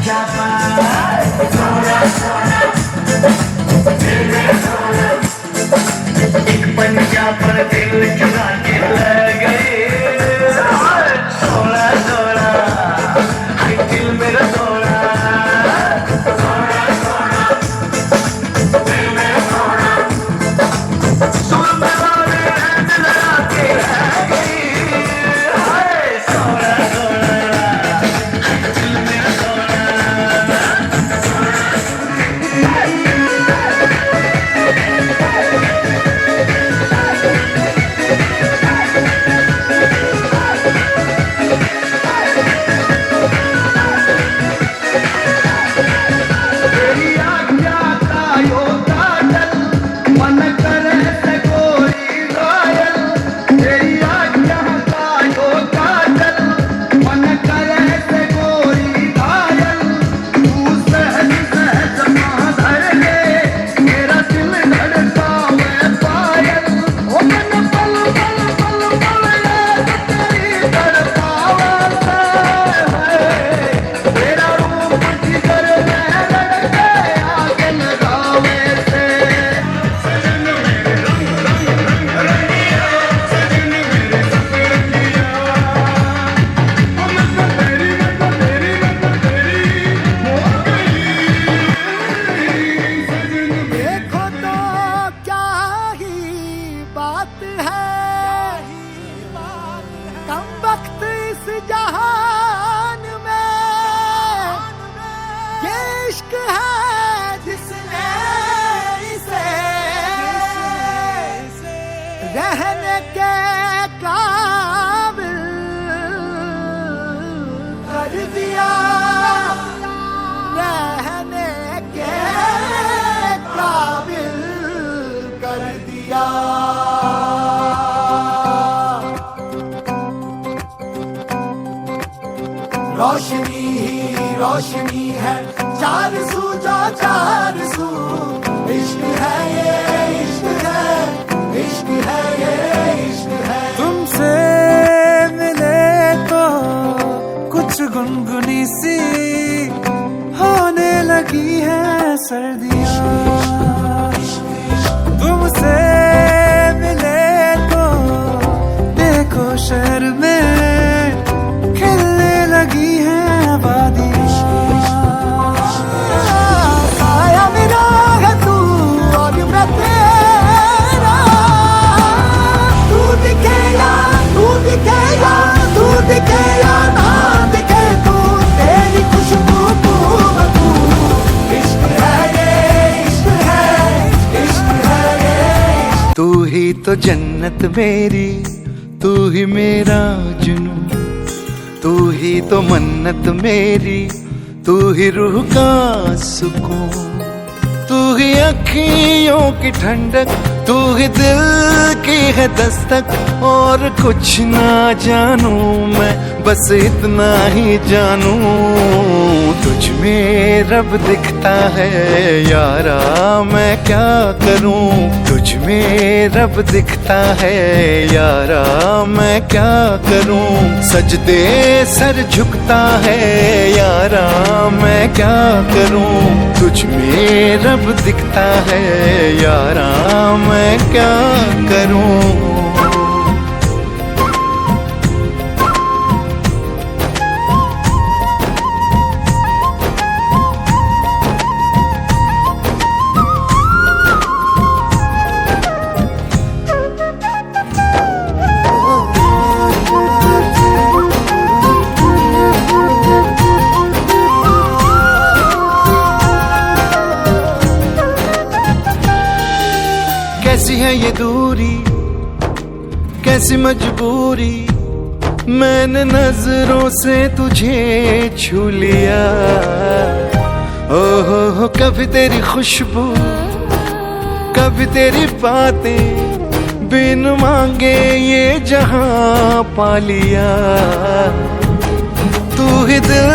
पंजा पर सोना सोना एक पंजा पर दिल चुरा के ले गए सोना सोना हाय दिल मेरा सोना सोना सोना दिल मेरा सोना सुर में वाले दिल आके ले गई हाय सोना सोना हाय दिल मेरा सोना इश्क है जिसने इसे रहने के काबिल कर दिया रहने के काबिल कर दिया रोशनी ही रोशनी है चार सू जो चार सू इश्क है ये इश्क है इश्क है ये इश्क है तुमसे मिले तो कुछ गुनगुनी सी होने लगी है सर्दियाँ तुमसे मिले तो देखो शहर में खिलने लगी है वादियाँ तू ही तो जन्नत मेरी तू ही मेरा जुनून तू ही तो मन्नत मेरी तू ही रूह का सुकून तू ही अखियों की ठंडक तू ही दिल की है दस्तक और कुछ ना जानू मैं बस इतना ही जानू तुझ में रब दिखता है यारा मैं क्या करूं तुझ में रब दिखता है यारा मैं क्या करूं सजदे सर झुकता है यारा मैं क्या करूं तुझ में रब दिखता है यारा मैं क्या करूं कैसी है ये दूरी कैसी मजबूरी मैंने नजरों से तुझे छू लिया ओहो कभी तेरी खुशबू कभी तेरी बातें बिन मांगे ये जहां पा लिया तू ही दिल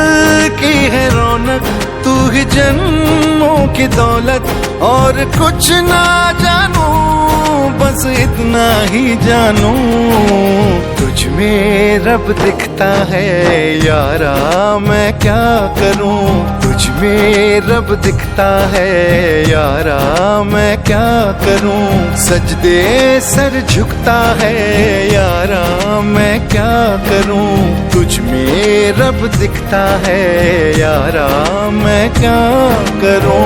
की है रौनक तू ही जन्मों की दौलत और कुछ ना जानू बस इतना ही जानू, तुझ में रब दिखता है यारा मैं क्या करूं। तुझ में रब दिखता है यारा मैं क्या करूं। सजदे सर झुकता है यारा मैं क्या करूं। तुझ में रब दिखता है यारा मैं क्या करूं।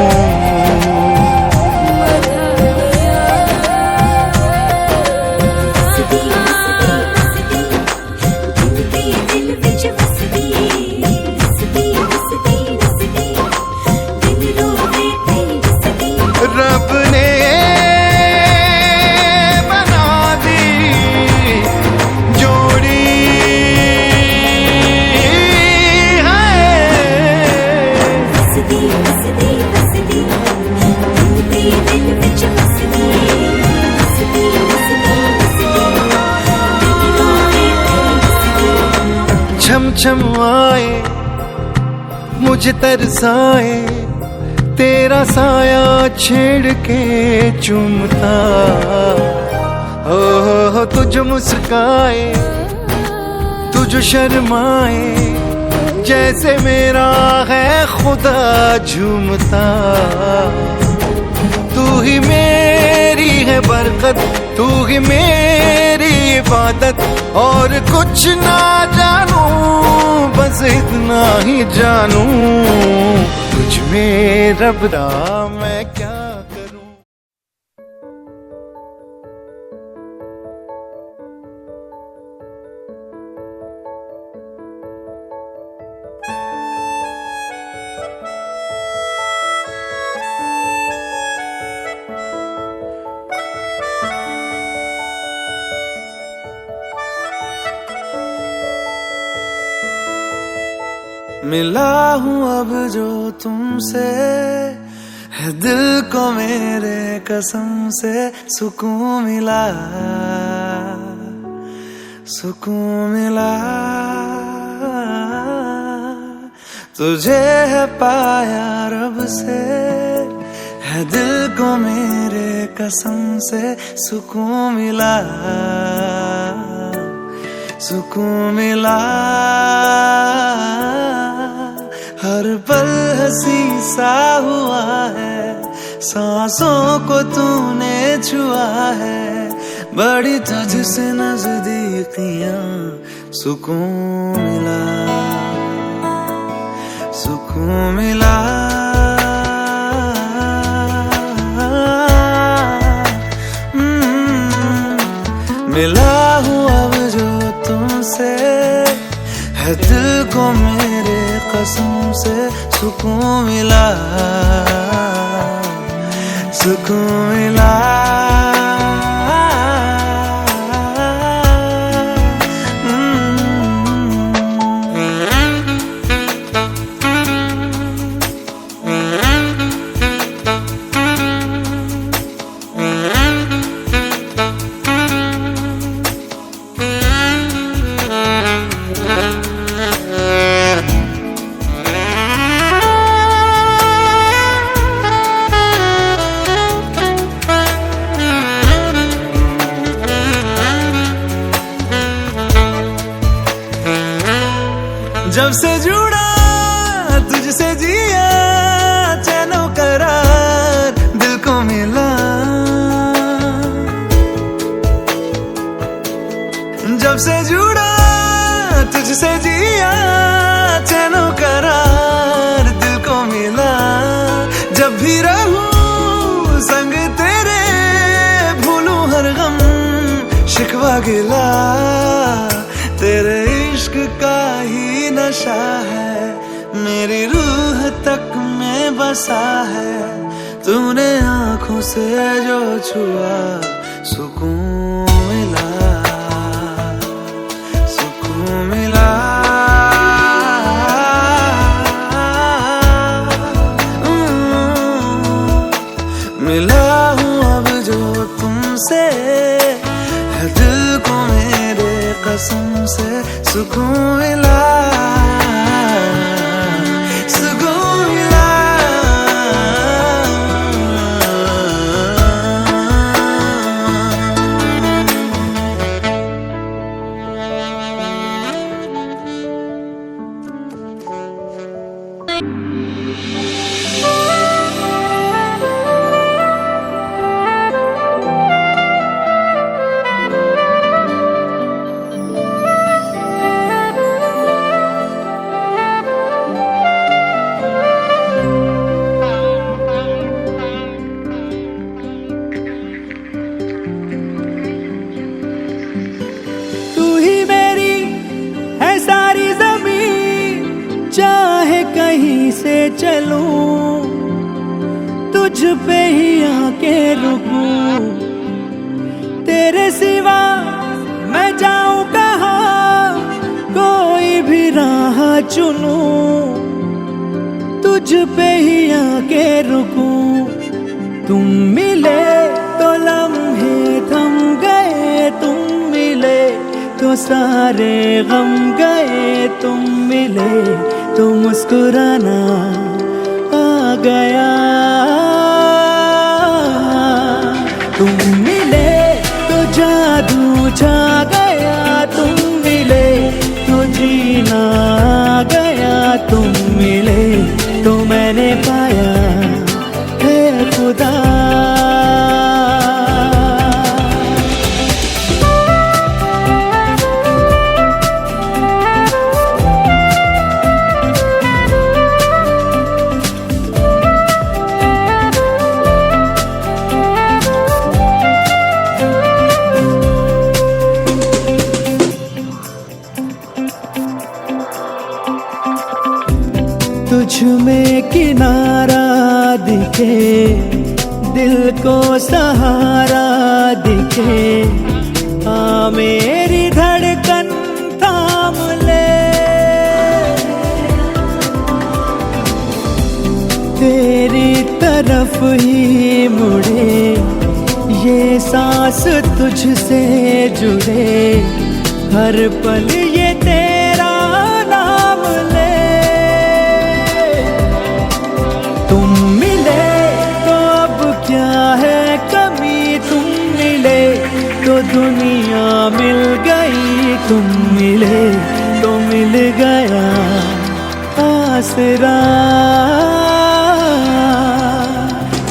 रब ने बना दी जोड़ी छम छम आए मुझे तरसाए, तेरा साया छेड़ के चूमता हो। तुझ मुस्काए तुझ शर्माए, जैसे मेरा है खुदा झूमता। तू ही मेरी है बरकत, तू ही मेरी इबादत, और कुछ ना जानू बस इतना ही जानू। तुझ में रब दा मैं क्या करूं। मिला हूँ अब जो तुमसे, है दिल को मेरे कसम से सुकून मिला, सुकून मिला। तुझे है पाया रब से, है दिल को मेरे कसम से सुकून मिला, सुकून मिला। हर पल हंसी सा हुआ है, सांसों को तूने छुआ है, बड़ी तुझसे नजदीकियां सुकून मिला, सुकून मिला। मिला हूँ अब जो तुमसे, है दिल को मेरे कसम से सुकून मिला, सुकून मिला। जब से जुड़ा तुझसे जिया, चैनो करार दिल को मिला। जब से जुड़ा तुझसे जिया, चैनो करार दिल को मिला। जब भी रहूं संग तेरे, भूलूं हर गम शिकवा गिला। तेरे इश्क का ही नशा है, मेरी रूह तक में बसा है। तूने आँखों से जो छुआ, सुकून मिला, सुकून मिला। मिला हूँ अब जो तुमसे, है दिल को मेरे कसम से सुकून मिला, सुकून मिला। तू ही मेरी है सारी ज़मीं, चाहे कहीं से चलूं, तुझ पे ही आके रुकूं। तेरे सिवा मैं जाऊं कहाँ, कोई भी राह चुनूं, तुझ पे ही आके रुकूं। तुम मिले तो लम्हे थम गए, तुम मिले तो सारे गम गए, तुम मिले तो मुस्कुराना आ गया। तुम मिले तो जादू छा गया, तुम मिले तो जीना आ गया, तुम मिले तो मैंने पाया है खुदा। तुझ में किनारा दिखे, दिल को सहारा दिखे, आ मेरी धड़कन थाम ले। तेरी तरफ ही मुड़े, ये सांस तुझसे जुड़े, हर पल ये तेरा नाम ले। तुम मिले तो अब क्या है कमी, तुम मिले तो दुनिया मिल गई, तुम मिले तो मिल गया आसरा।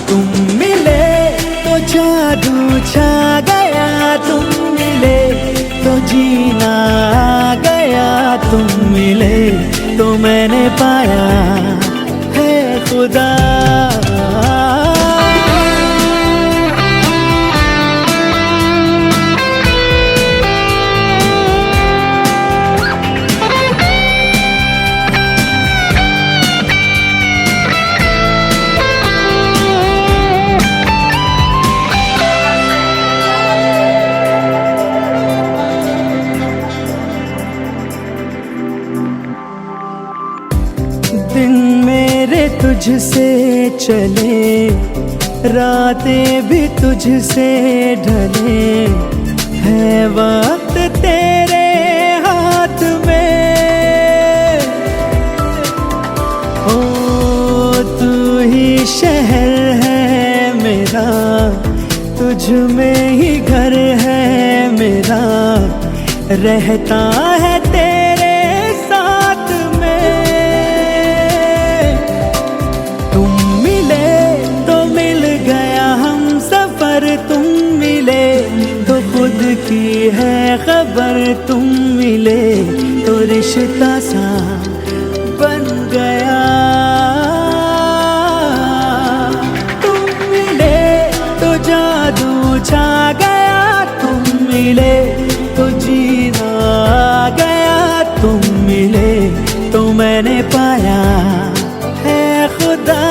तुम मिले तो जादू छा गया, तुम मिले तो जीना आ गया, तुम मिले तो मैंने पाया है खुदा। दिन मेरे तुझसे चले, रातें भी तुझसे ढले, है वक्त तेरे हाथ में। ओ तू ही शहर है मेरा, तुझ में ही घर है मेरा, रहता है तेरे साथ में। तुम मिले तो मिल गया हम सफर, तुम मिले तो खुद की है खबर, तुम मिले तो रिश्ता सा बन गया। तुम मिले तो जादू छा गया, तुम मिले तो जीना आ गया, तुम मिले तो मैंने पाया है खुदा।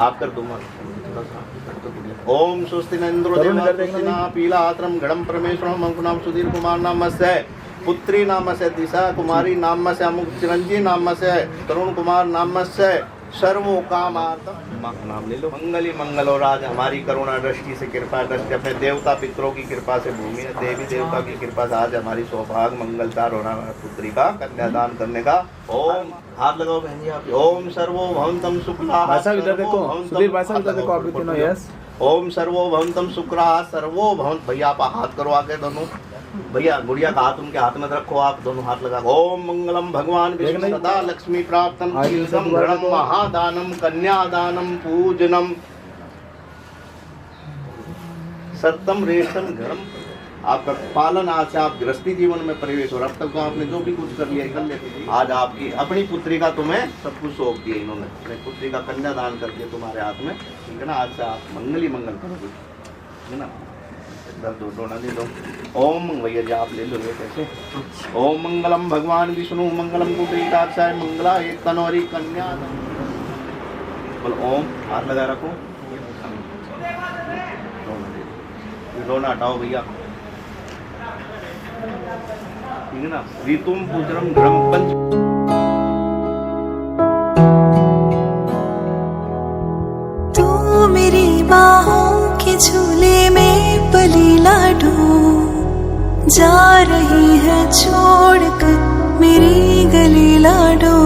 आप कर दो ओम स्वस्ति न इंद्रो देवा स्वस्ति न पीला आत्रम गणम परमेश्वरम अंकुनाम सुधीर कुमार नाम से पुत्री नाम से दिशा कुमारी नाम से अमुक चिरंजीव नाम से तरुण कुमार नाम से सर्वो कामार्थम नाम ले लो। मंगली मंगल और आज हमारी करुणा दृष्टि से कृपा दृष्टि अपने देवता पितरों की कृपा से भूमि देवी देवता की कृपा से आज हमारी सौभाग्य मंगलचार होना पुत्री का कन्यादान करने का। ओम हाथ लगाओ बहन जी आप। ओम सर्वो भवंतम शुक्ला इधर देखो सुधीर भाई साहब इधर देखो आप भी तीनों। यस ओम सर्वो भवंतम शुक्ला सर्वो भवंत। भैया आप हाथ करो आगे दोनों भैया गुड़िया का हाथ उनके हाथ में रखो आप दोनों हाथ लगा। ओम मंगलम भगवान विष्णु सदा लक्ष्मी प्राप्तम गणम महादानम कन्यादानम पूजनम सत्यम रेशम घरम। आपका पालन आज से आप गृहस्थी जीवन में प्रवेश हो रहा। अब तक तो आपने जो भी कुछ कर लिया कर लेते आज आपकी अपनी पुत्री का तुम्हें सब कुछ सौंप दिया इन्होंने। अपनी पुत्री का कन्यादान कर दिया तुम्हारे हाथ में, ठीक है ना। आज से आप मंगल ही मंगल करोगे, है ना। दो ना दे दो। ओम भैया जी आप ले लो ये कैसे। ओम मंगलम भगवान विष्णु मंगलम कुटरीकाक्षाय मंगला एक तनोरी कन्या। बोल ओम हाथ लगा रखो। रोना हटाओ भैया, ठीक है ना। ऋतुम पुत्रम घरम पंच। तू मेरी बाहों के झूले में पली लाडू जा रही है छोड़कर मेरी गली लाडू।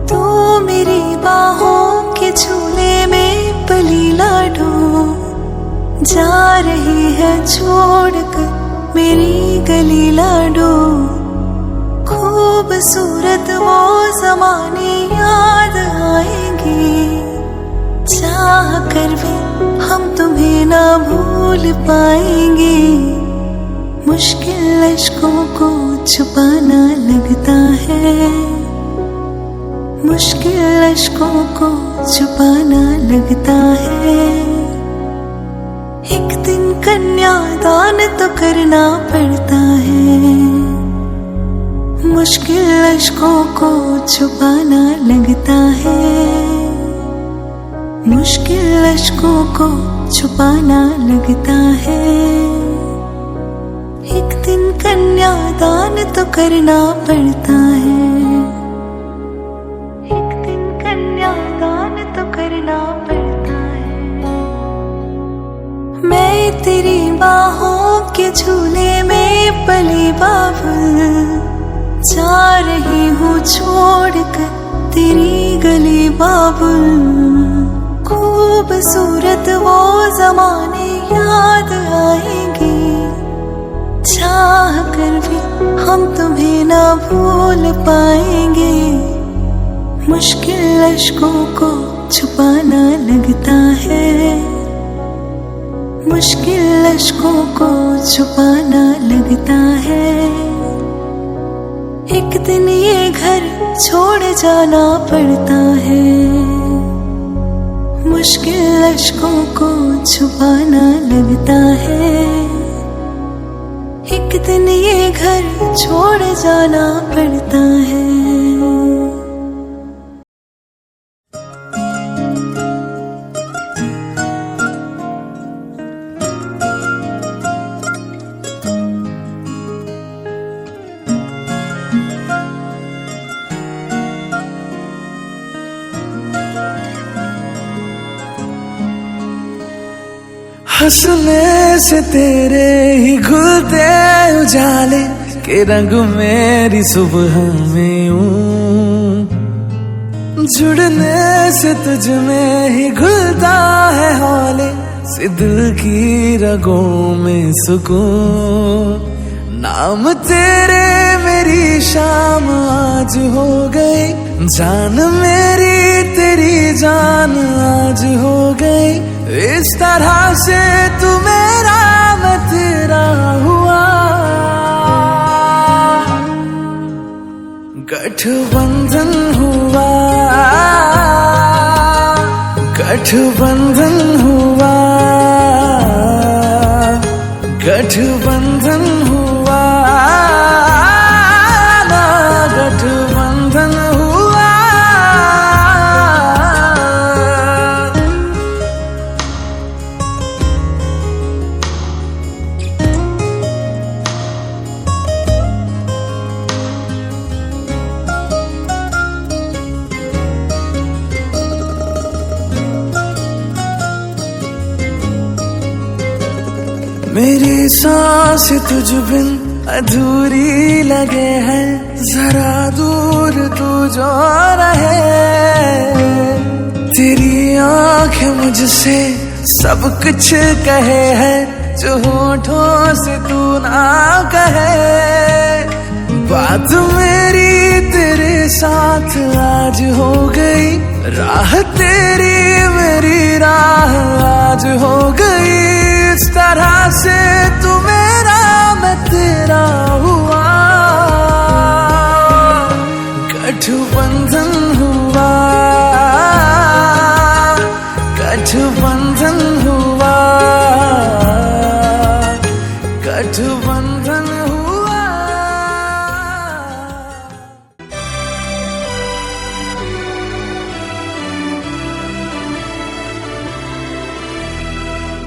तू मेरी बाहों के झूले में पली लाडू जा रही है छोड़कर मेरी गली लाडो। खूबसूरत वो ज़माने याद आएंगे, चाह कर भी हम तुम्हें ना भूल पाएंगे। मुश्किल अश्कों को छुपाना लगता है, मुश्किल अश्कों को छुपाना लगता है। एक दिन कन्यादान तो करना पड़ता है, मुश्किल अश्कों को छुपाना लगता है, मुश्किल अश्कों को छुपाना लगता है। एक दिन कन्यादान तो करना पड़ता है, एक दिन कन्यादान तो करना पड़ता है। मैं तेरी बाहों के झूले में पली बाबुल जा रही हूँ छोड़कर तेरी गली बाबुल। खूबसूरत वो ज़माने याद आएंगे, चाह कर भी हम तुम्हें ना भूल पाएंगे। मुश्किल अश्कों को छुपाना लगता है, मुश्किल अश्कों को छुपाना लगता है। एक दिन ये घर छोड़ जाना पड़ता है, मुश्किल अश्कों को छुपाना लगता है। एक दिन ये घर छोड़ जाना पड़ता है। हंसने से तेरे ही घुलते उजाले के रंग मेरी सुबह में ऊं। जुड़ने से तुझ में ही घुलता है हौले से दिल की रगों में सुकून। नाम तेरे मेरी शाम आज हो गई, जान मेरी तेरी जान आज हो गई। इस तरह से तू मेरा मैं तेरा हुआ। गठबंधन हुआ, गठबंधन हुआ, गठबंधन हुआ, गठबंधन हुआ। सांस तुझ बिन अधूरी लगे है, जरा दूर तू जो रहे। तेरी आंखें मुझसे सब कुछ कहे है, जो होठों से तू ना कहे। बात मेरी तेरे साथ आज हो गई, राह तेरी मेरी राह आज हो गई। इस तरह से तू मेरा मैं तेरा हुआ, गठबंधन हुआ, गठबंधन हुआ, गठबंधन हुआ।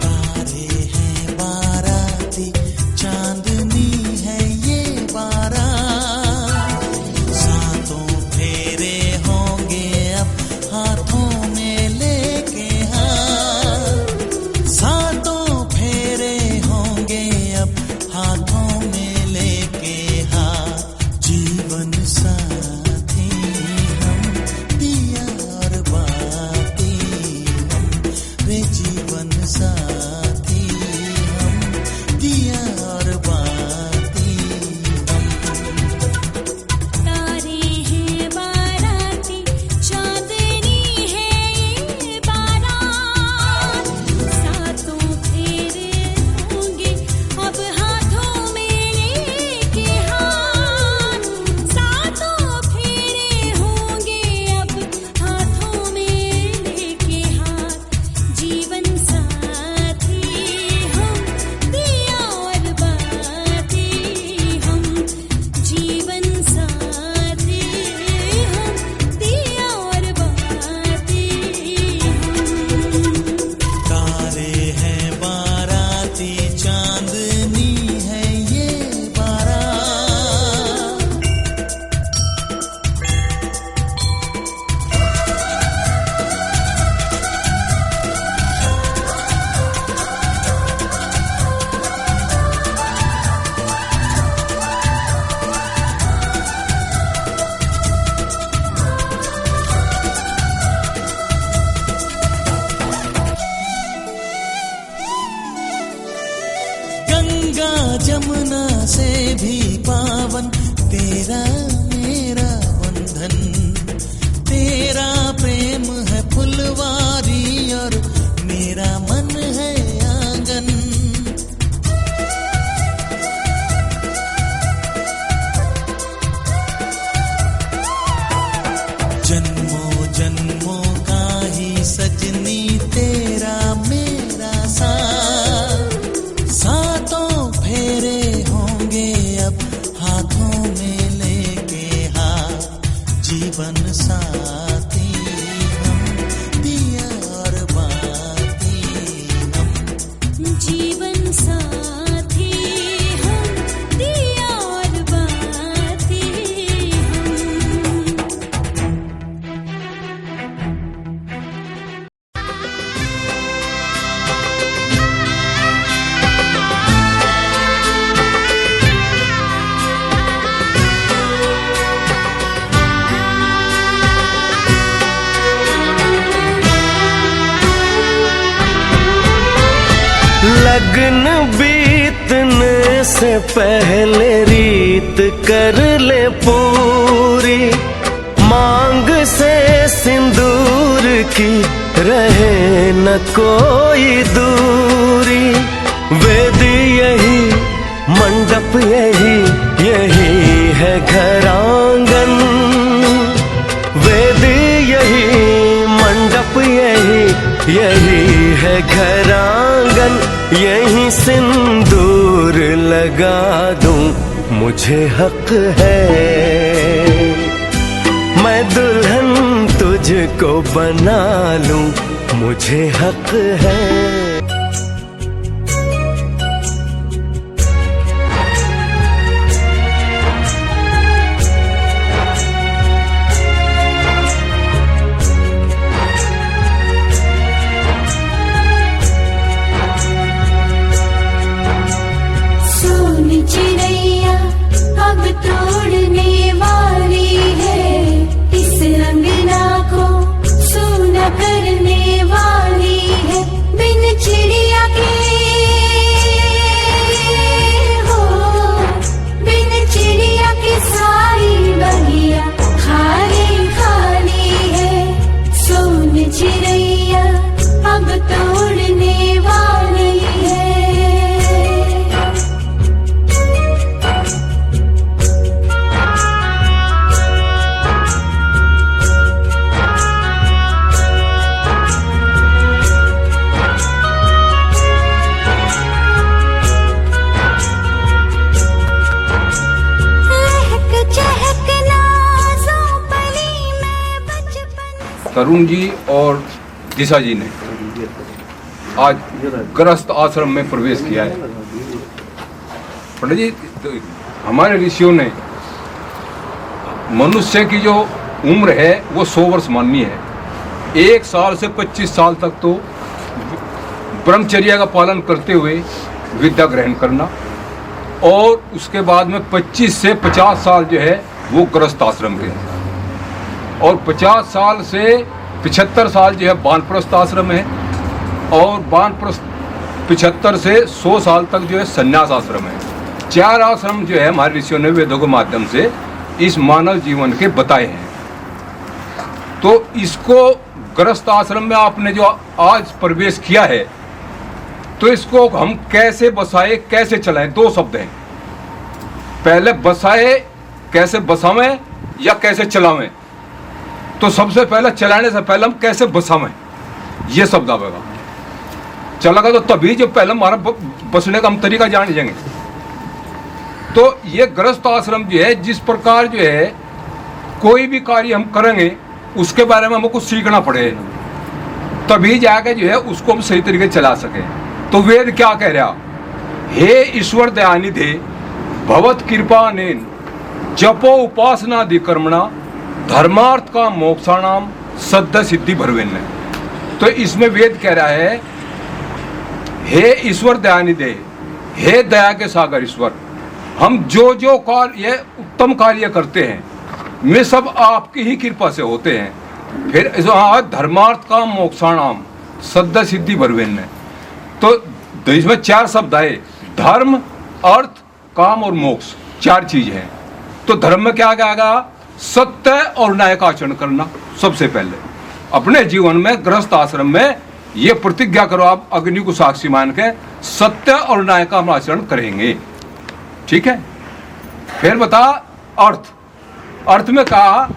तारे हैं बाराती, चांदनी है ये बारात, सातों फेरे होंगे अब हाथों में लेके हाथ, सातों फेरे होंगे अब हाथों में लेके हाथ। जीवन साथी हम, दिया और बाती हम, रे जीवन साथी हम, दिया और बाती हम। तारे हैं बाराती, चांदनी है ये बारात, सातों फेरे होंगे अब हाथों में लेके हाथ, सातों फेरे होंगे अब हाथों में लेके हाथ। जीवन साथी हम, दिया और बाती हम, जीवन साथी हम, दिया और बाती हम। तारे हैं बाराती, चांदनी है ये बारात। गंगा जमुना से भी पावन तेरा मेरा बंधन, तेरा प्रेम है फुलवारी और मेरा मन है आंगन। जन्मों जन्मों का ही सजनी तेरा मेरा साथ, सातों फेरे होंगे अब हाथों में लेके हाथ। जीवन साथी हम, दिया और बाती हम। जीवन साथी हम, दिया और बाती हम। लगन बीतने से पहले रीत कर ले पूरी, मांग से सिंदूर की रहे न कोई दूरी। वेद यही मंडप यही, यही है घर आंगन, वेद यही मंडप यही, यही है घर आंगन। यही सिंदूर लगा दूं, मुझे हक है, मैं दुल्हन तुझको बना लूं, मुझे हक है। तरुण जी और दिशा जी ने आज गृहस्थ आश्रम में प्रवेश किया है। पंडित जी, तो हमारे ऋषियों ने मनुष्य की जो उम्र है वो 100 वर्ष माननी है। 1 साल से 25 साल तक तो ब्रह्मचर्य का पालन करते हुए विद्या ग्रहण करना, और उसके बाद में 25 से 50 साल जो है वो गृहस्थ आश्रम के हैं, और 50 साल से 75 साल जो है वानप्रस्थ आश्रम है, और वानप्रस्थ 75 से 100 साल तक जो है संन्यास आश्रम है। 4 आश्रम जो है हमारे ऋषियों ने वेदों के माध्यम से इस मानव जीवन के बताए हैं। तो इसको गृहस्थ आश्रम में आपने जो आज प्रवेश किया है, तो इसको हम कैसे बसाए, कैसे चलाएं, 2 शब्द हैं। पहले बसाए, कैसे बसावें या कैसे चलावें। तो सबसे पहले चलाने से पहले हम कैसे बसावें, ये शब्द आवेगा। चलेगा तो तभी जो पहले हमारा बसने का हम तरीका जान जाएंगे। तो ये गृहस्थ आश्रम जो है, जिस प्रकार जो है कोई भी कार्य हम करेंगे उसके बारे में हमको सीखना पड़े, तभी जाके जो है उसको हम सही तरीके चला सके। तो वेद क्या कह रहा, हे ईश्वर दयानिधे भवत कृपा नेन जपो उपासना कर्मणा धर्मार्थ का मोक्षाणाम सद्ध सिद्धि भरवेन। तो इसमें वेद कह रहा है, हे ईश्वर दयानिधे, हे दया के सागर ईश्वर, हम जो जो कार्य उत्तम कार्य करते हैं वे सब आपकी ही कृपा से होते हैं। फिर धर्मार्थ का मोक्षाणाम सद्ध सिद्धि भरवेन। तो इसमें 4 शब्द आए, धर्म, अर्थ, काम और मोक्ष, 4 चीज हैं। तो धर्म में क्या आएगा, सत्य और न्याय का आचरण करना। सबसे पहले अपने जीवन में गृहस्थ आश्रम में ये प्रतिज्ञा करो, आप अग्नि को साक्षी मान के सत्य और न्याय का हम आचरण करेंगे, ठीक है। फिर बता अर्थ, अर्थ में कहा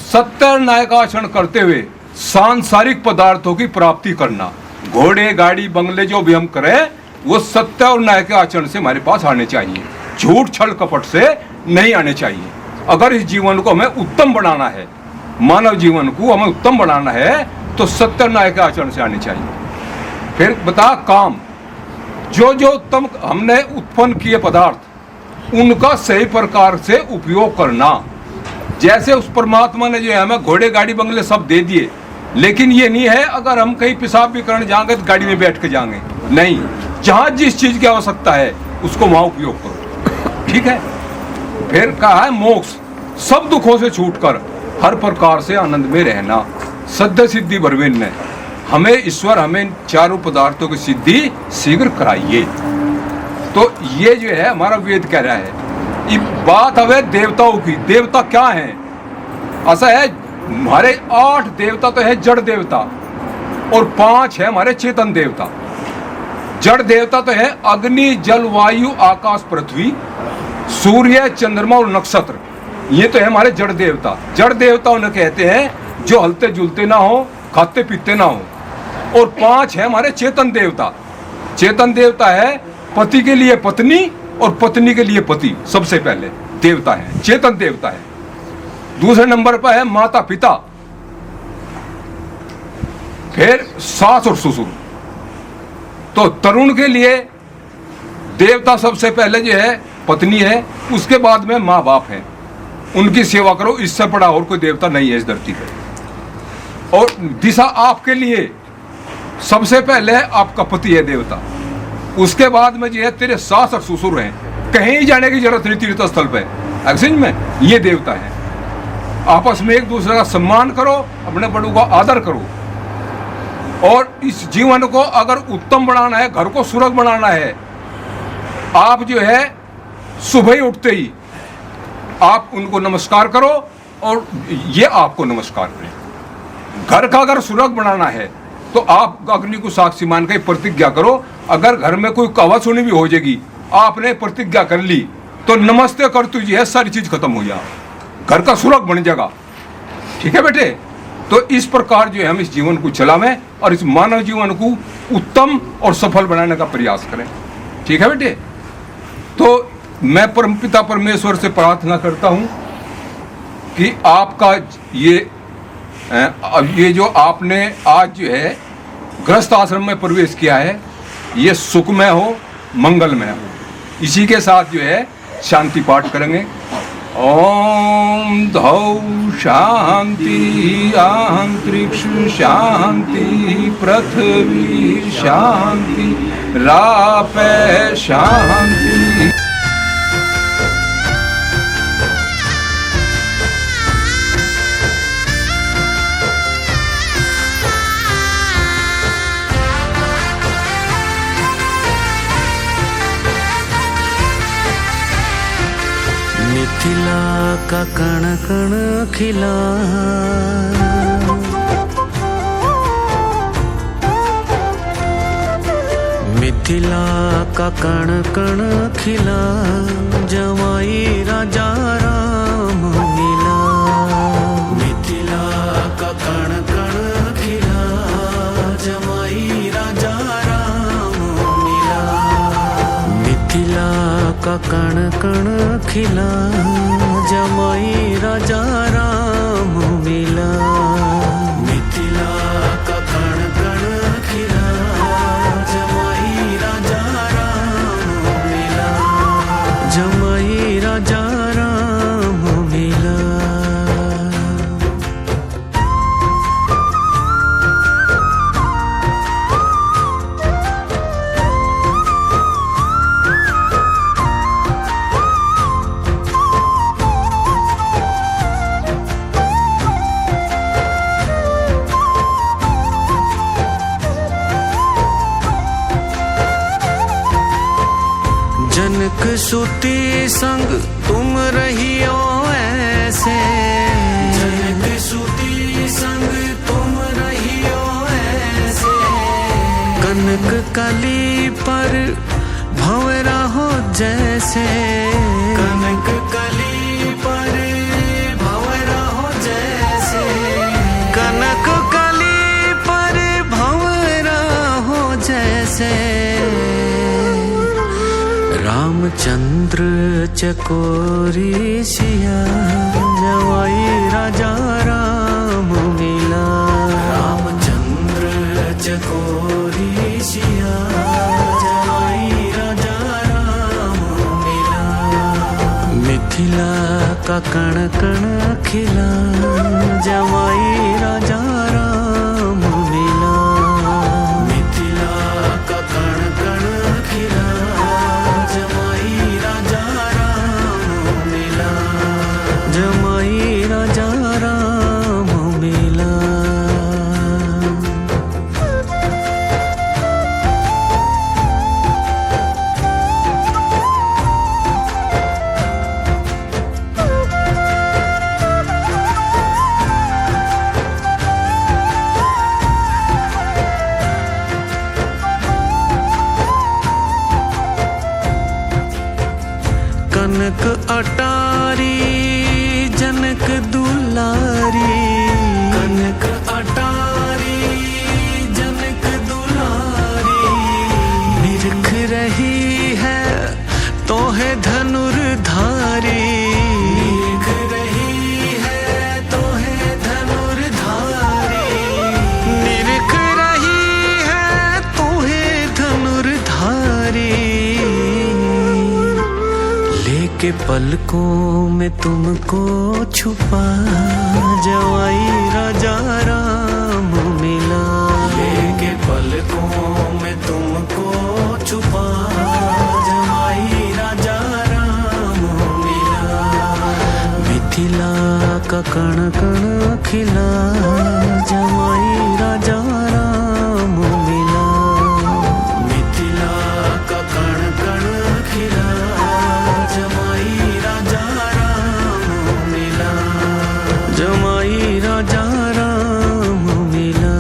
सत्य और न्याय का आचरण करते हुए सांसारिक पदार्थों की प्राप्ति करना। घोड़े, गाड़ी, बंगले जो भी हम करें वो सत्य और न्याय के आचरण से हमारे पास आने चाहिए, झूठ छल कपट से नहीं आने चाहिए। अगर इस जीवन को हमें उत्तम बनाना है, मानव जीवन को हमें उत्तम बनाना है, तो सत्य न्याय के आचरण से आने चाहिए। फिर बता काम, जो जो उत्तम हमने उत्पन्न किए पदार्थ उनका सही प्रकार से उपयोग करना। जैसे उस परमात्मा ने जो है हमें घोड़े, गाड़ी, बंगले सब दे दिए, लेकिन ये नहीं है अगर हम कहीं पेशाब भी करने जाएंगे तो गाड़ी में बैठ के जाएंगे, नहीं, जहां जिस चीज की आवश्यकता है उसको वहां उपयोग करो, ठीक है। फिर कहा है मोक्ष, सब दुखों से छूटकर हर प्रकार से आनंद में रहना। सद्ध सिद्धि भरवेन ने हमें ईश्वर हमें चारों पदार्थों की सिद्धि शीघ्र कराइए। तो ये जो है हमारा वेद कह रहा है। ये बात है देवताओं की। देवता क्या है, ऐसा है हमारे 8 देवता तो है जड़ देवता, और 5 है हमारे चेतन देवता। जड़ देवता तो है अग्नि, जल, वायु, आकाश, पृथ्वी, सूर्य, चंद्रमा और नक्षत्र, ये तो है हमारे जड़ देवता। जड़ देवता उन्हें कहते हैं जो हलते जुलते ना हो, खाते पीते ना हो। और 5 है हमारे चेतन देवता। चेतन देवता है पति के लिए पत्नी और पत्नी के लिए पति, सबसे पहले देवता है, चेतन देवता है। दूसरे नंबर पर है माता पिता, फिर सास और ससुर। तो तरुण के लिए देवता सबसे पहले जो है पत्नी है, उसके बाद में माँ बाप है, उनकी सेवा करो, इससे बड़ा और कोई देवता नहीं है इस धरती पे। और दिशा आपके लिए सबसे पहले आपका पति है देवता, उसके बाद में जो है तेरे सास और ससुर हैं, कहीं जाने की जरूरत नहीं तीर्थ स्थल पे, एक्सचेंज में ये देवता है। आपस में एक दूसरे का सम्मान करो, अपने बड़ों का आदर करो, और इस जीवन को अगर उत्तम बनाना है, घर को सुरग बनाना है, आप जो है सुबह ही उठते ही आप उनको नमस्कार करो और ये आपको नमस्कार करें। घर का अगर सुरग बनाना है तो आप अग्नि को साक्षी मान के प्रतिज्ञा करो। अगर घर में कोई कवा सुनी भी हो जाएगी, आपने प्रतिज्ञा कर ली तो नमस्ते कर तुझे है, सारी चीज खत्म हो जाए, घर का सुरग बन जाएगा, ठीक है बेटे। तो इस प्रकार जो है हम इस जीवन को चलावें और इस मानव जीवन को उत्तम और सफल बनाने का प्रयास करें, ठीक है बेटे। तो मैं परमपिता परमेश्वर से प्रार्थना करता हूं कि आपका ये अब ये जो आपने आज जो है गृहस्थ आश्रम में प्रवेश किया है, ये सुखमय हो, मंगलमय हो। इसी के साथ जो है शांति पाठ करेंगे। ओम धौ शांति, अंतरिक्ष शांति, पृथ्वी शांति, रापे शांति। मिथिला का कण कण खिला, मिथिला का कण कण खिला, जमाई राजा राम मिला। मिथिला का कण कण खिला, जमाई राजा राम मिला। मिथिला का कण कण खिला, जमाई राजा राम मिला। मिथिला का कण कण खिला, जमाई राजा राम मिला। जमाई राजा राम मिला। जनक सुती संग तुम रहियो ऐसे, जनक सुती संग तुम रहियो ऐसे। कनक कली पर भंवरा हो जैसे, कनक कली पर भंवरा हो जैसे। कनक कली पर भंवरा हो जैसे। रामचंद्र चकोरी सिया, जवाई राजा राम मिला। रामचंद्र चकोरी सिया, जवाई राजा राम मिला। मिथिला का कण कण खिला, जवाई राजा राम मिला। मिथिला का कण कण खिला, जमाई राजा राम मिला। जमाई राजा राम मिला। कनक अटारी जनक दुलारी, कनक अटारी जनक दुलारी। निरख रही है तो है धनुर्धारी, निरख रही है तो है धनुर्धारी। निरख रही है तो है धनुर्धारी। के पलकों में तुमको छुपा, जवाई राजा राम मिला। लेके पलकों में तुमको छुपा, जवाई राजा राम मिला। मिथिला का कण कण खिला, जवाई राजा राम मिला। मिथिला का कण कण खिला, जमाई राजा राम मिला। जमाई राजा राम मिला।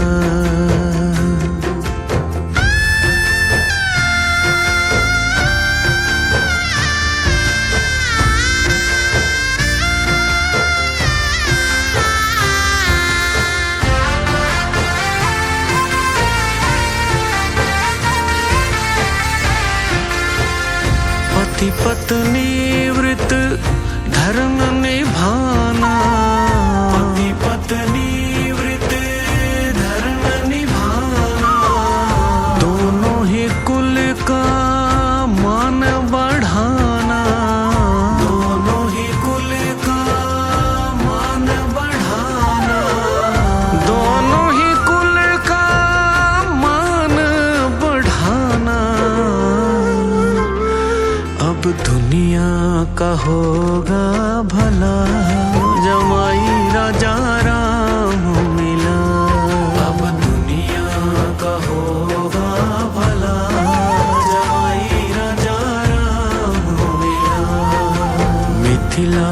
पति पत्नी व्रत धर्म निभाना, पति पत्नी व्रत होगा भला, जमाई राजा राम मिला। अब दुनिया का होगा भला, जमाई राजा राम मिला। मिथिला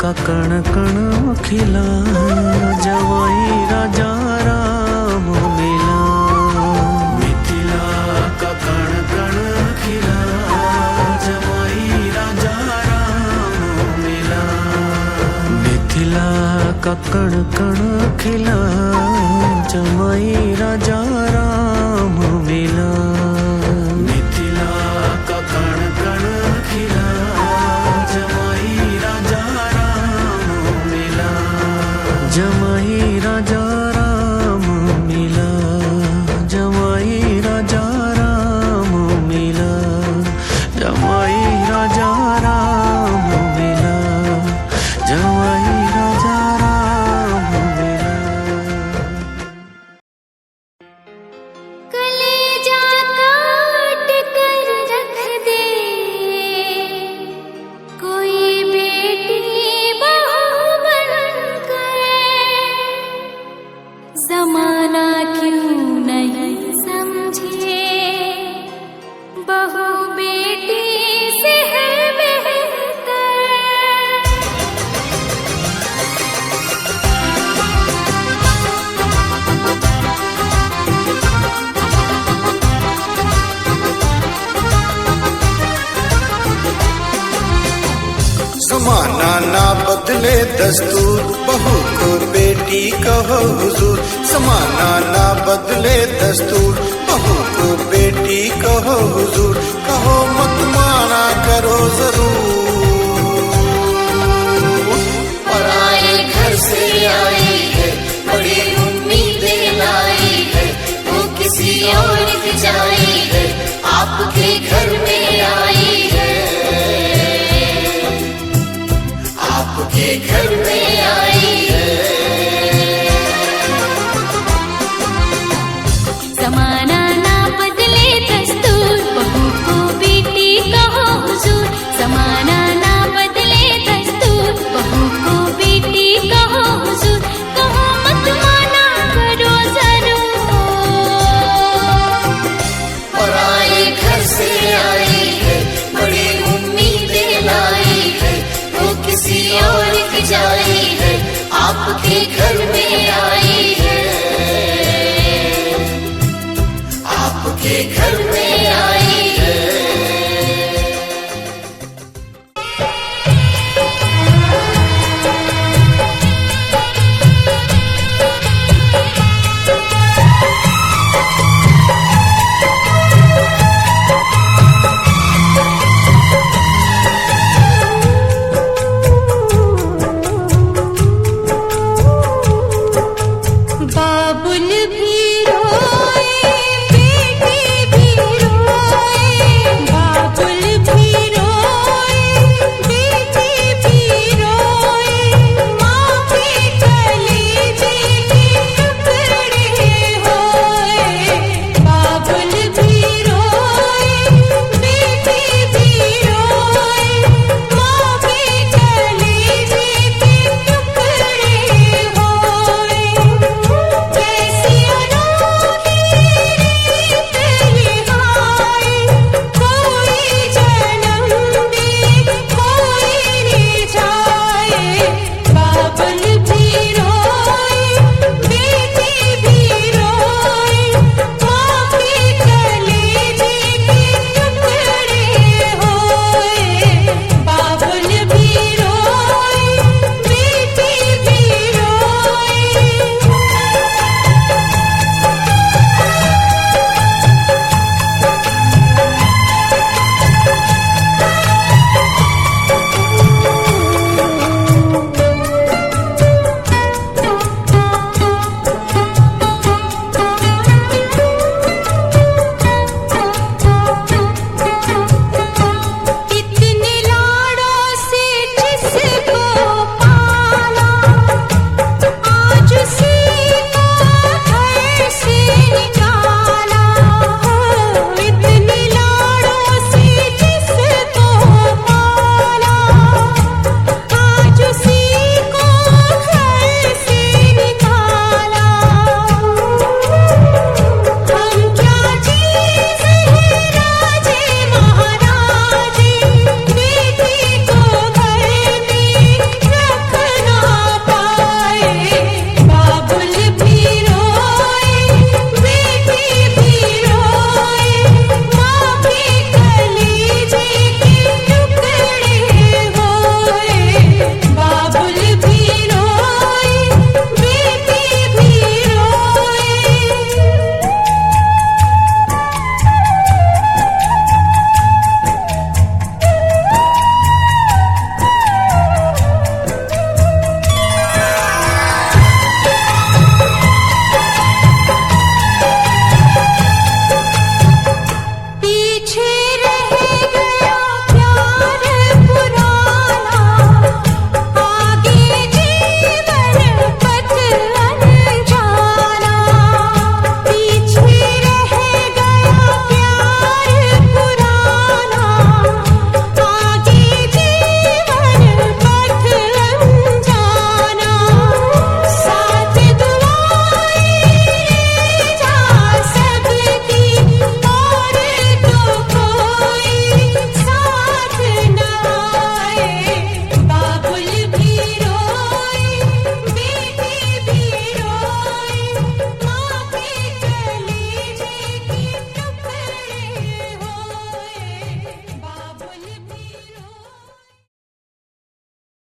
का कण कण खिला, जमाई राजा राम मिला। मिथिला का कण कण खिला, जमाई राजा राम मिला। मिथिला का कण कण खिला, जमाई राजा राम मिला। मिथिला का कण कण खिला, जमाई राजा राम मिला। जमाई राजा राम मिला, जमाई राजा राम मिला। जमाई राजा राम मिला, जमाई राजा राम मिला। कलेजा काट कर रख दे कोई बेटी बहू बनकर, जमाना क्यों नहीं समझे बहू बेटी से है बेहतर। जमाना ना बदले दस्तूर, बहू को बेटी कहो हुजूर। जमाना ना बदले दस्तूर, बहू को बेटी कहो हुजूर। कहो मत माना करो जरूर। पराए घर से आई है, बड़ी उम्मीदें लाई है, वो किसी और की जाई है, आपके घर में आई है, आपके घर में आई है। जमाना ना बदले दस्तूर, बहू को बेटी कहो हुजूर। जमाना ना बदले दस्तूर, बहू को बेटी कहो हुजूर। कहो मत माना करो जरूर। पराए घर से आई है, बड़ी उम्मीदें लाई है, वो किसी और की जाई है, आपके घर में आई है।